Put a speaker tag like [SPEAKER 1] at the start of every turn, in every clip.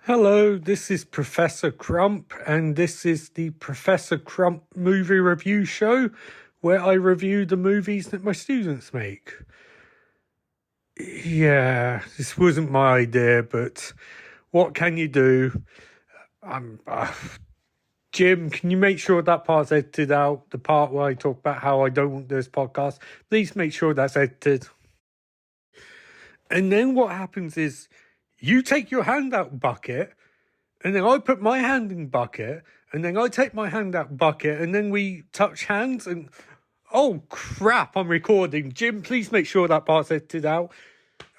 [SPEAKER 1] Hello, this is Professor Crump, and this is the Professor Crump movie review show, where I review the movies that my students make. Yeah, this wasn't my idea, but what can you do? Jim, can you make sure that part's edited out? The part where I talk about how I don't want this podcast, please make sure that's edited. And then what happens is you take your handout bucket, and then I put my hand in bucket, and then I take my hand out bucket, and then we touch hands, and oh crap, I'm recording. Jim, please make sure that part's edited out.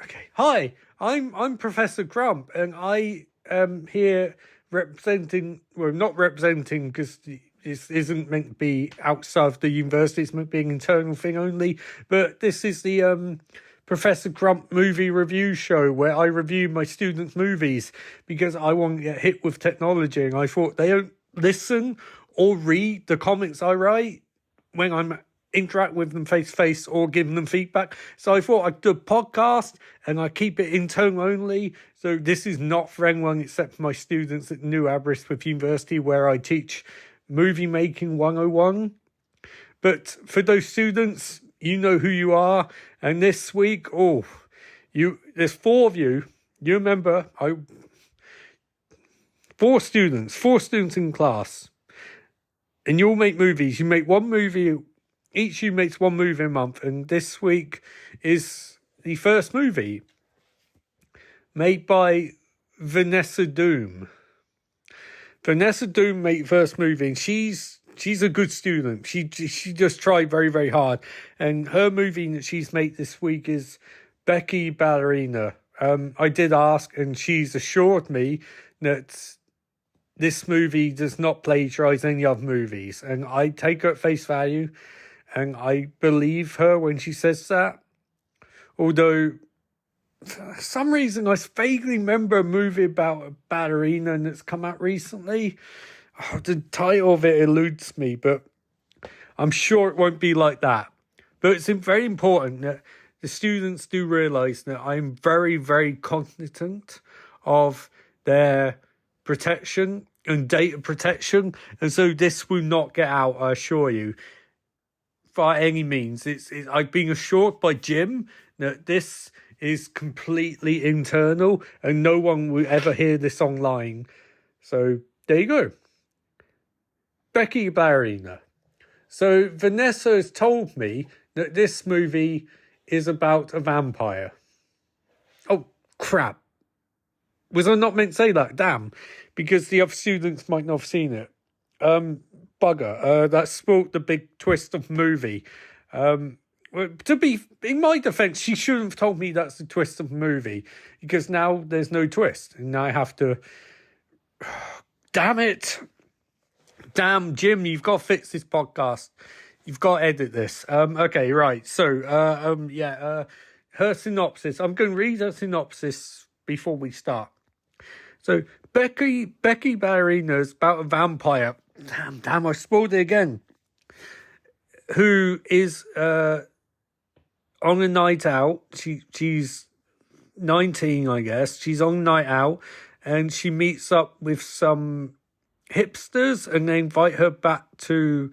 [SPEAKER 1] Okay. Hi, I'm Professor Crump, and I am here representing, well, not representing, because this isn't meant to be outside of the university, it's meant to be an internal thing only, but this is the Professor Crump movie review show where I review my students' movies because I want to get hit with technology, and I thought they don't listen or read the comments I write when I'm interact with them face to face or giving them feedback. So I thought I'd do a podcast and I keep it internal only. So this is not for anyone except for my students at New Aberystwyth University, where I teach movie making 101. But for those students, you know who you are. And this week, there's four of you. You remember, four students in class. And you all make movies. You make one movie. Each of you makes one movie a month. And this week is the first movie made by Vanessa Doom. Vanessa Doom made first movie, and she's a good student. She just tried very, very hard. And her movie that she's made this week is Becky Ballerina. I did ask, and she's assured me that this movie does not plagiarize any other movies. And I take her at face value, and I believe her when she says that. Although, for some reason, I vaguely remember a movie about a ballerina that's come out recently. Oh, the title of it eludes me, but I'm sure it won't be like that. But it's very important that the students do realise that I'm very, very cognizant of their protection and data protection. And so this will not get out, I assure you, by any means. I've been assured by Jim that this is completely internal and no one will ever hear this online. So there you go. Becky Ballerina. So Vanessa has told me that this movie is about a vampire. Oh, crap. Was I not meant to say that? Damn. Because the other students might not have seen it. Bugger. That spoilt the big twist of the movie. To be, in my defence, she shouldn't have told me that's the twist of the movie. Because now there's no twist. And now I have to... Damn it. Damn, Jim, you've got to fix this podcast. You've got to edit this. Okay, right. So, her synopsis. I'm going to read her synopsis before we start. So, Becky Ballerina is about a vampire. Damn, I spoiled it again. Who is on a night out. She's 19, I guess. She's on a night out, and she meets up with some hipsters, and they invite her back to,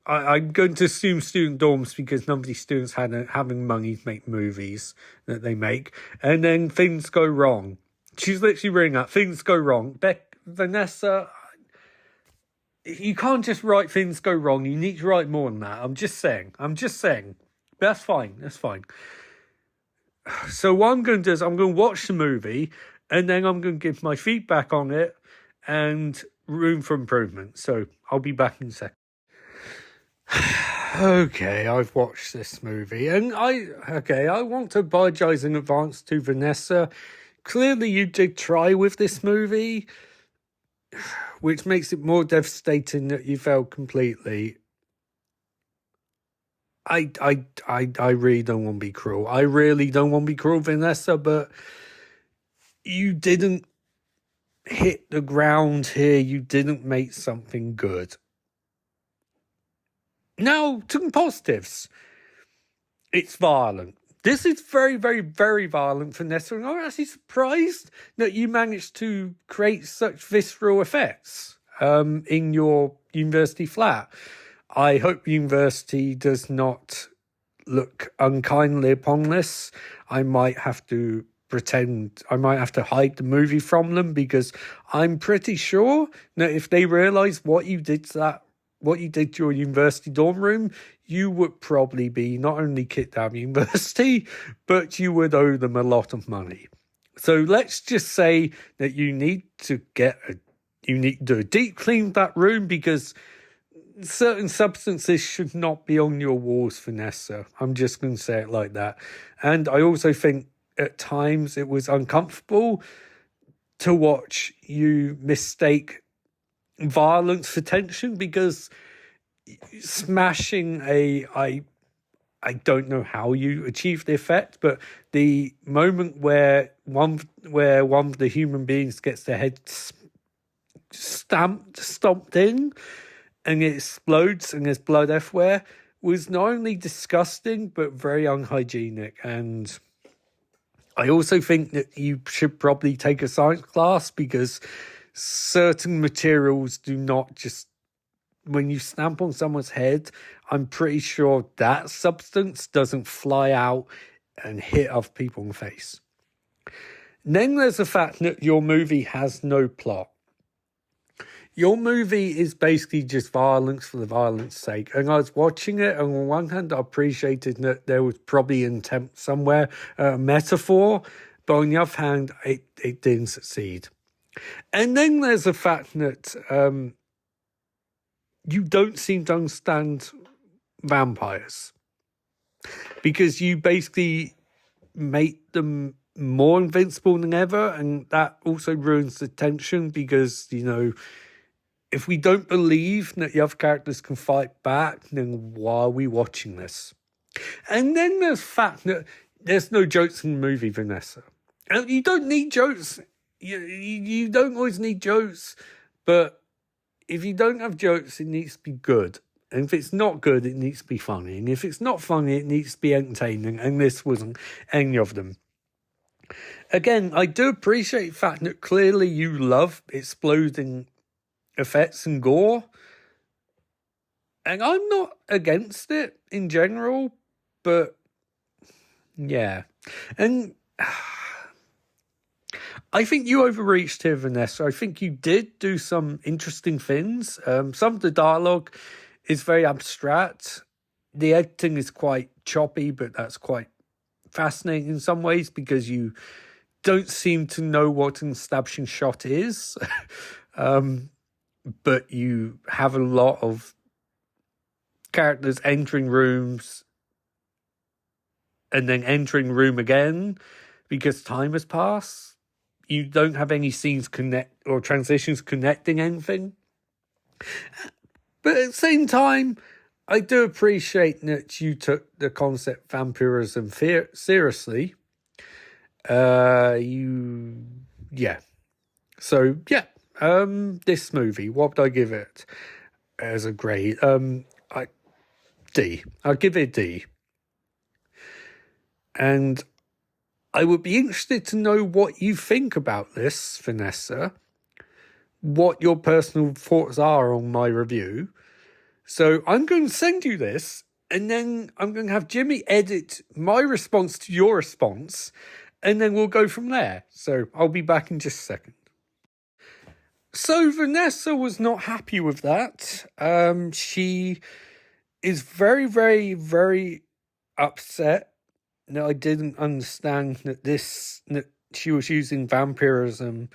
[SPEAKER 1] I'm going to assume student dorms, because none of these students having money to make movies that they make, and then things go wrong. She's literally reading that. Things go wrong. Vanessa, you can't just write things go wrong. You need to write more than that. I'm just saying. But that's fine. So what I'm going to do is I'm going to watch the movie, and then I'm going to give my feedback on it and room for improvement. So I'll be back in a second. Okay, I've watched this movie, and I want to apologise in advance to Vanessa. Clearly you did try with this movie, which makes it more devastating that you failed completely. I really don't want to be cruel. I really don't want to be cruel, Vanessa, but you didn't hit the ground here. You didn't make something good. Now, to the positives. It's violent. This is very, very, very violent, Vanessa, and I'm actually surprised that you managed to create such visceral effects in your university flat. I hope university does not look unkindly upon this. I might have to hide the movie from them, because I'm pretty sure that if they realise what you did to your university dorm room, you would probably be not only kicked out of university, but you would owe them a lot of money. So let's just say that you need to do a deep clean of that room, because certain substances should not be on your walls, Vanessa. I'm just going to say it like that. And I also think at times it was uncomfortable to watch you mistake violence for tension, because smashing I don't know how you achieve the effect, but the moment where one of the human beings gets their head stomped in and it explodes and there's blood everywhere was not only disgusting but very unhygienic. And I also think that you should probably take a science class, because certain materials do not just, when you stamp on someone's head, I'm pretty sure that substance doesn't fly out and hit other people in the face. And then there's the fact that your movie has no plot. Your movie is basically just violence for the violence sake. And I was watching it, and on one hand, I appreciated that there was probably an attempt somewhere, a metaphor, but on the other hand, it didn't succeed. And then there's the fact that you don't seem to understand vampires, because you basically make them more invincible than ever, and that also ruins the tension, because, if we don't believe that the other characters can fight back, then why are we watching this? And then there's the fact that there's no jokes in the movie, Vanessa. And you don't need jokes. You don't always need jokes, but if you don't have jokes, it needs to be good. And if it's not good, it needs to be funny. And if it's not funny, it needs to be entertaining. And this wasn't any of them. Again, I do appreciate the fact that clearly you love exploding effects and gore. And I'm not against it in general, but yeah. And I think you overreached here, Vanessa. I think you did do some interesting things. Some of the dialogue is very abstract. The editing is quite choppy, but that's quite fascinating in some ways, because you don't seem to know what an establishing shot is. But you have a lot of characters entering rooms and then entering room again because time has passed. You don't have any scenes connect or transitions connecting anything. But at the same time, I do appreciate that you took the concept vampirism seriously. This movie, what would I give it as a grade? D. I'll give it a D. And I would be interested to know what you think about this, Vanessa. What your personal thoughts are on my review. So I'm going to send you this, and then I'm going to have Jimmy edit my response to your response, and then we'll go from there. So I'll be back in just a second. So Vanessa was not happy with that. She is very, very, very upset that I didn't understand that she was using vampirism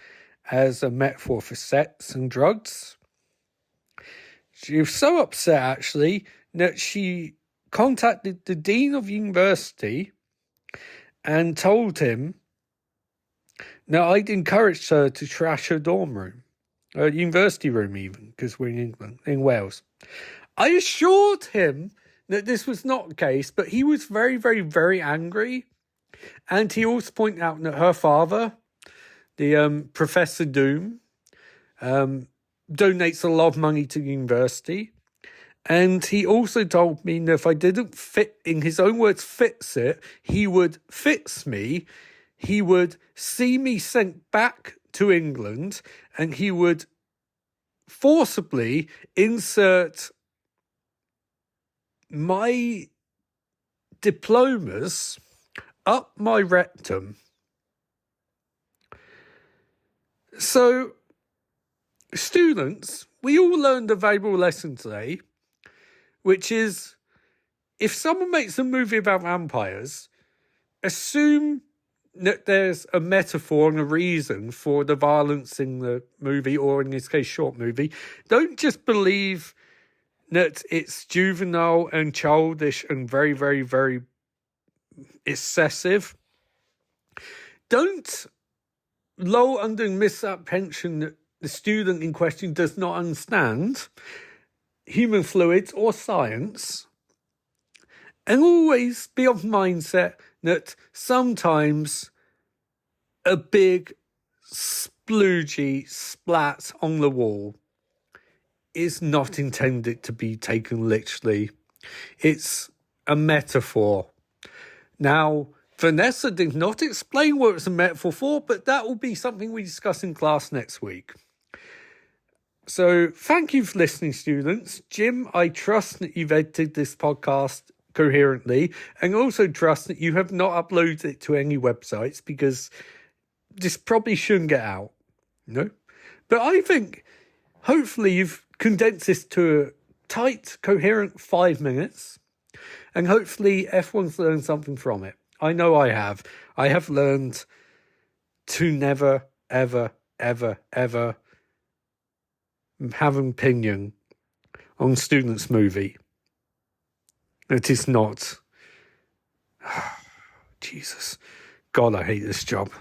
[SPEAKER 1] as a metaphor for sex and drugs. She was so upset, actually, that she contacted the dean of university and told him that I'd encouraged her to trash her dorm room, her university room even, because we're in England, in Wales. I assured him that this was not the case, but he was very, very, very angry. And he also pointed out that her father, the Professor Doom, donates a lot of money to the university. And he also told me that if I didn't fit, in his own words, fix it, he would fix me. He would see me sent back to England, and he would forcibly insert my diplomas up my rectum. So, students, we all learned a valuable lesson today, which is, if someone makes a movie about vampires, assume that there's a metaphor and a reason for the violence in the movie, or in this case, short movie. Don't just believe that it's juvenile and childish and very, very, very excessive. Don't lull under misapprehension that the student in question does not understand human fluids or science, and always be of mindset that sometimes a big sploogey splat on the wall is not intended to be taken literally. It's a metaphor. Now, Vanessa did not explain what it's a metaphor for, but that will be something we discuss in class next week. So thank you for listening, students. Jim, I trust that you've edited this podcast coherently, and also trust that you have not uploaded it to any websites, because this probably shouldn't get out. No? But I think hopefully you've condensed this to a tight, coherent 5 minutes, and hopefully everyone's learned something from it. I know I have. I have learned to never, ever, ever, ever have an opinion on students' movie. It is not. Jesus. God, I hate this job.